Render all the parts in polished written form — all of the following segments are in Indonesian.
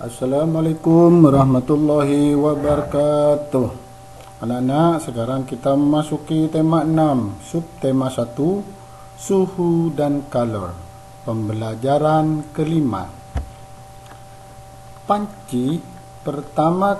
Assalamualaikum warahmatullahi wabarakatuh. Anak-anak, sekarang kita memasuki tema 6, subtema 1, suhu dan color. Pembelajaran kelima. Panci pertama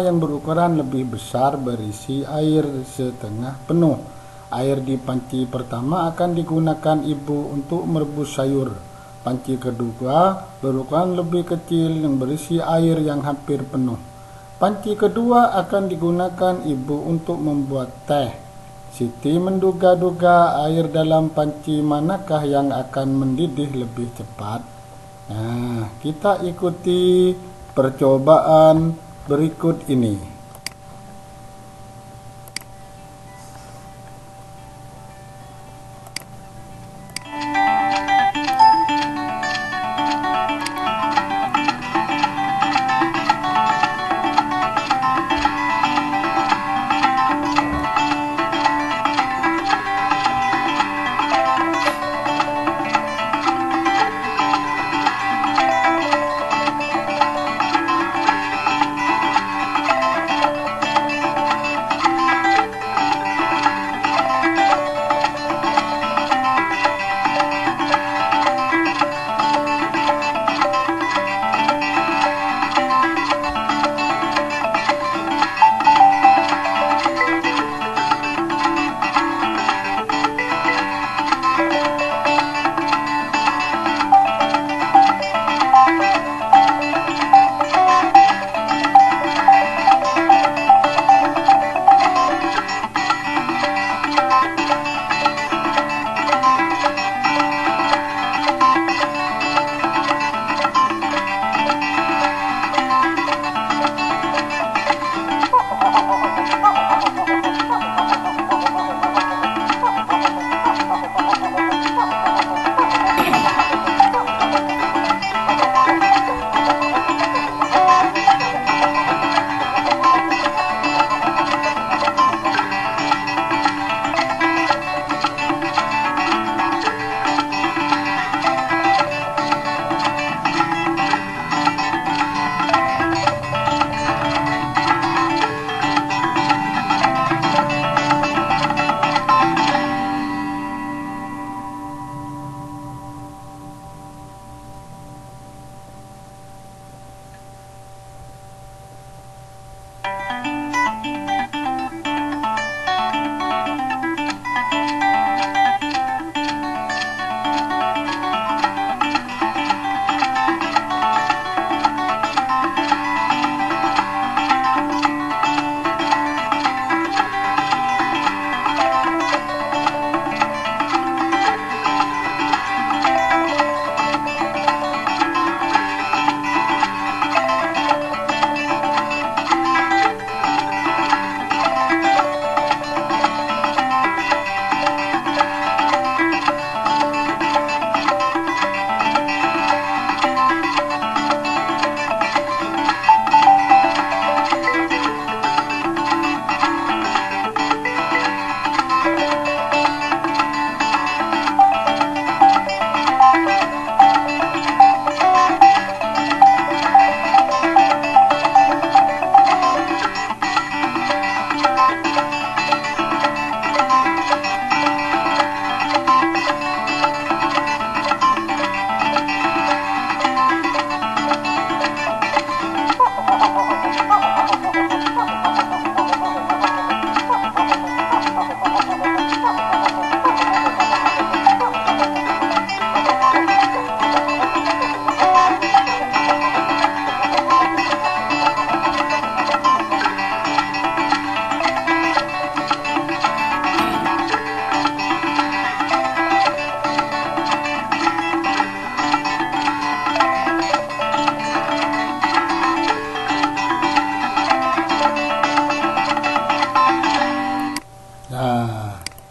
yang berukuran lebih besar berisi air setengah penuh. Air di panci pertama akan digunakan ibu untuk merebus sayur. Panci kedua berukuran lebih kecil yang berisi air yang hampir penuh. Panci kedua akan digunakan ibu untuk membuat teh. Siti menduga-duga air dalam panci manakah yang akan mendidih lebih cepat. Nah, kita ikuti percobaan berikut ini.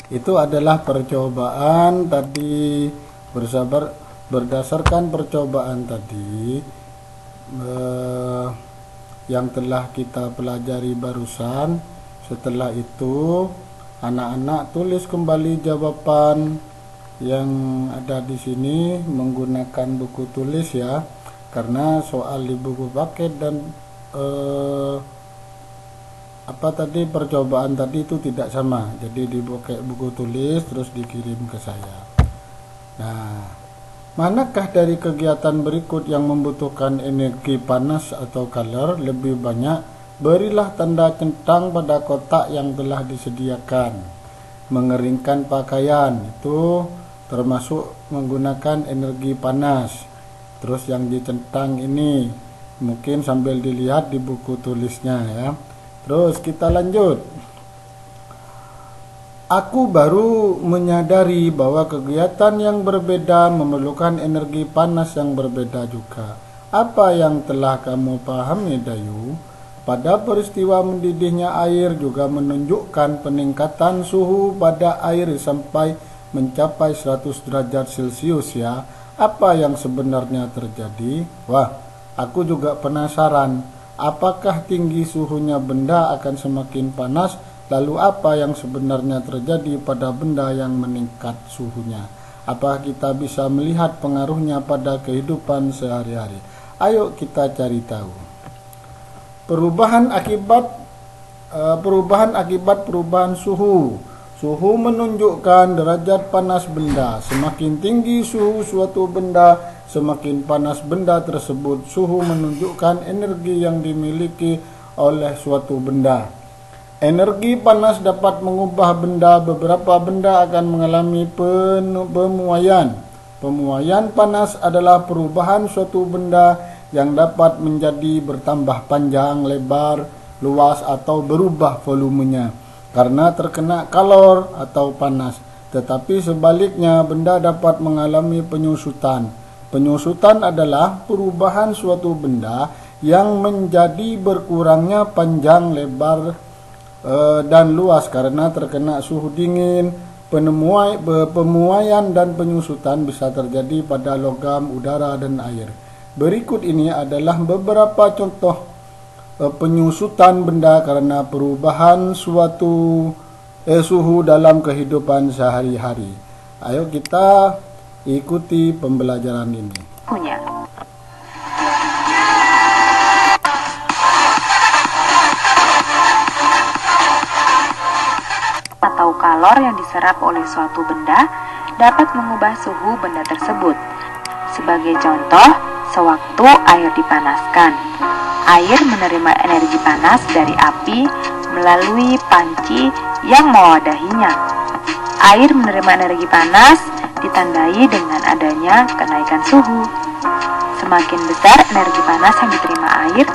Itu adalah percobaan tadi. Berdasarkan percobaan tadi yang telah kita pelajari barusan. Setelah itu anak-anak tulis kembali jawaban yang ada di sini menggunakan buku tulis ya. karena soal di buku paket dan percobaan tadi itu tidak sama. Jadi di buku tulis terus dikirim ke saya. Nah, manakah dari kegiatan berikut yang membutuhkan energi panas atau kalor lebih banyak? Berilah tanda centang pada kotak yang telah disediakan. Mengeringkan pakaian itu termasuk menggunakan energi panas. Terus yang dicentang ini mungkin sambil dilihat di buku tulisnya ya. Terus kita lanjut. Aku baru menyadari bahwa kegiatan yang berbeda memerlukan energi panas yang berbeda juga. Apa yang telah kamu pahami, Dayu? Pada peristiwa mendidihnya air juga menunjukkan peningkatan suhu pada air sampai mencapai 100 derajat Celcius ya. Apa yang sebenarnya terjadi? Wah, aku juga penasaran. Apakah tinggi suhunya benda akan semakin panas? Lalu apa yang sebenarnya terjadi pada benda yang meningkat suhunya? Apakah kita bisa melihat pengaruhnya pada kehidupan sehari-hari? Ayo kita cari tahu. Perubahan akibat perubahan suhu. Suhu menunjukkan derajat panas benda. Semakin tinggi suhu suatu benda, semakin panas benda tersebut. Suhu menunjukkan energi yang dimiliki oleh suatu benda. Energi panas dapat mengubah benda. Beberapa benda akan mengalami pemuaian. Pemuaian panas adalah perubahan suatu benda yang dapat menjadi bertambah panjang, lebar, luas atau berubah volumenya karena terkena kalor atau panas. Tetapi sebaliknya, benda dapat mengalami penyusutan. Penyusutan adalah perubahan suatu benda yang menjadi berkurangnya panjang, lebar, dan luas karena terkena suhu dingin. Pemuaian dan penyusutan bisa terjadi pada logam, udara, dan air. Berikut ini adalah beberapa contoh penyusutan benda karena perubahan suatu suhu dalam kehidupan sehari-hari. Ayo kita ikuti pembelajaran ini. Atau kalor yang diserap oleh suatu benda dapat mengubah suhu benda tersebut. Sebagai contoh, sewaktu air dipanaskan, air menerima energi panas dari api melalui panci yang mewadahinya. Air menerima energi panas ditandai dengan adanya kenaikan suhu. Semakin besar energi panas yang diterima air,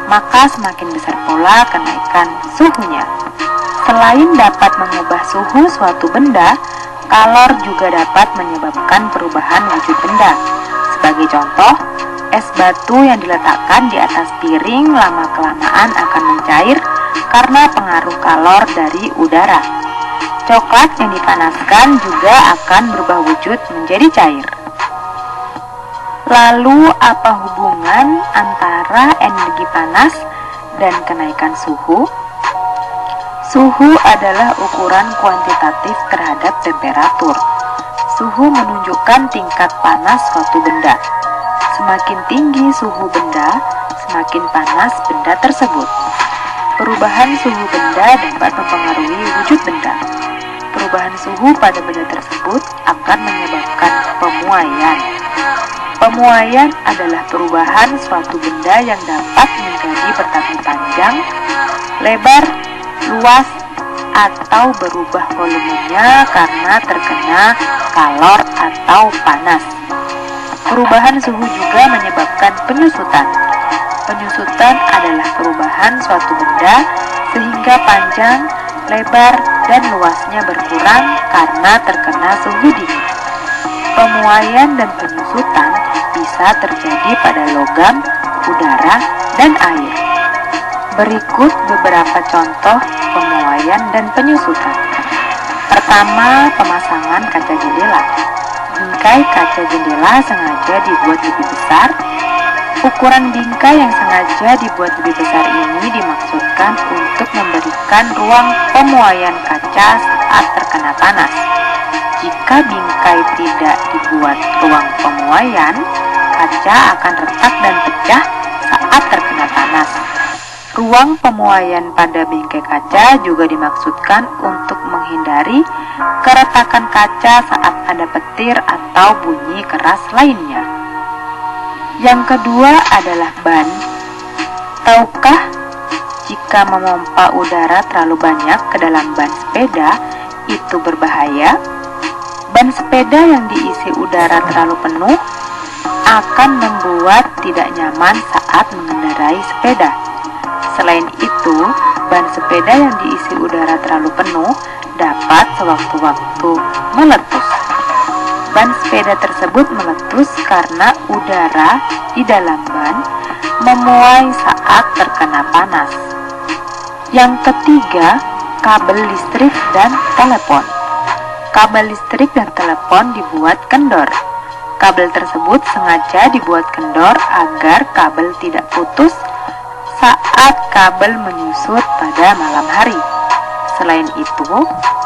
maka semakin besar pula kenaikan suhunya. Selain dapat mengubah suhu suatu benda, kalor juga dapat menyebabkan perubahan wujud benda. Sebagai contoh, es batu yang diletakkan di atas piring lama-kelamaan akan mencair karena pengaruh kalor dari udara. Coklat yang dipanaskan juga akan berubah wujud menjadi cair. Lalu, apa hubungan antara energi panas dan kenaikan suhu? Suhu adalah ukuran kuantitatif terhadap temperatur. Suhu menunjukkan tingkat panas suatu benda. Semakin tinggi suhu benda, semakin panas benda tersebut. Perubahan suhu benda dapat mempengaruhi wujud benda. Perubahan suhu pada benda tersebut akan menyebabkan pemuaian. Pemuaian adalah perubahan suatu benda yang dapat menjadi bertambah panjang, lebar, luas, atau berubah volumenya karena terkena kalor atau panas. Perubahan suhu juga menyebabkan penyusutan. Penyusutan adalah perubahan suatu benda sehingga panjang, lebar, dan luasnya berkurang karena terkena suhu dingin. Pemuaian dan penyusutan bisa terjadi pada logam, udara, dan air. Berikut beberapa contoh pemuaian dan penyusutan. Pertama, pemasangan kaca jendela. Bingkai kaca jendela sengaja dibuat lebih besar. Ukuran bingkai yang sengaja dibuat lebih besar ini dimaksudkan untuk memberikan ruang pemuaian kaca saat terkena panas. Jika bingkai tidak dibuat ruang pemuaian, kaca akan retak dan pecah saat terkena panas. Ruang pemuaian pada bingkai kaca juga dimaksudkan untuk menghindari keretakan kaca saat ada petir atau bunyi keras lainnya. Yang kedua adalah ban. Tahukah jika memompa udara terlalu banyak ke dalam ban sepeda itu berbahaya? Ban sepeda yang diisi udara terlalu penuh akan membuat tidak nyaman saat mengendarai sepeda. Selain itu, ban sepeda yang diisi udara terlalu penuh dapat sewaktu-waktu meletus. Ban sepeda tersebut meletus karena udara di dalam ban memuai saat terkena panas. Yang ketiga, kabel listrik dan telepon. Kabel listrik dan telepon dibuat kendor. Kabel tersebut sengaja dibuat kendor agar kabel tidak putus saat kabel menyusut pada malam hari. Selain itu,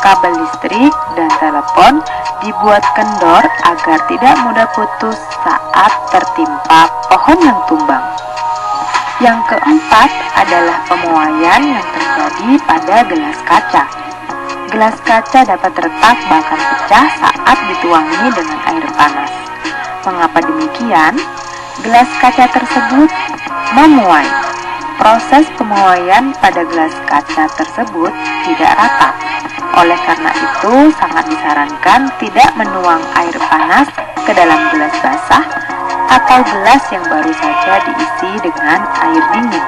kabel listrik dan telepon dibuat kendor agar tidak mudah putus saat tertimpa pohon yang tumbang. Yang keempat adalah pemuaian yang terjadi pada gelas kaca. Gelas kaca dapat retak bahkan pecah saat dituangi dengan air panas. Mengapa demikian? Gelas kaca tersebut memuai. Proses pemuaian pada gelas kaca tersebut tidak rata. Oleh karena itu, sangat disarankan tidak menuang air panas ke dalam gelas basah atau gelas yang baru saja diisi dengan air dingin.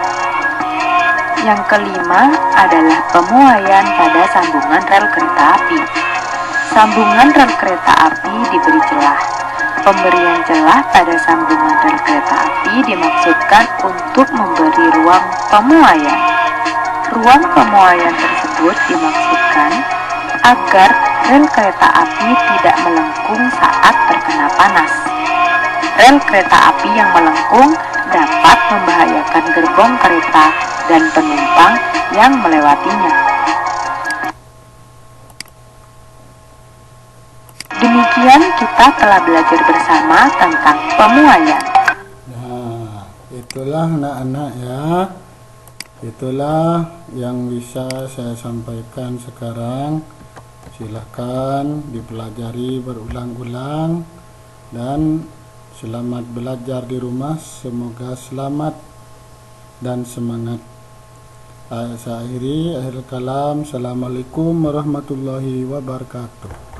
Yang kelima adalah pemuaian pada sambungan rel kereta api. Sambungan rel kereta api diberi celah. Pemberian celah pada sambungan rel kereta api dimaksudkan untuk memberi ruang pemuaian. Ruang pemuaian tersebut dimaksudkan agar rel kereta api tidak melengkung saat terkena panas. Rel kereta api yang melengkung dapat membahayakan gerbong kereta dan penumpang yang melewatinya. Demikian kita telah belajar bersama tentang pemuaian. Nah, itulah anak-anak ya. Itulah yang bisa saya sampaikan sekarang. Silahkan dipelajari berulang-ulang dan selamat belajar di rumah. Semoga selamat dan semangat. Saya akhiri akhir kalam. Assalamualaikum warahmatullahi wabarakatuh.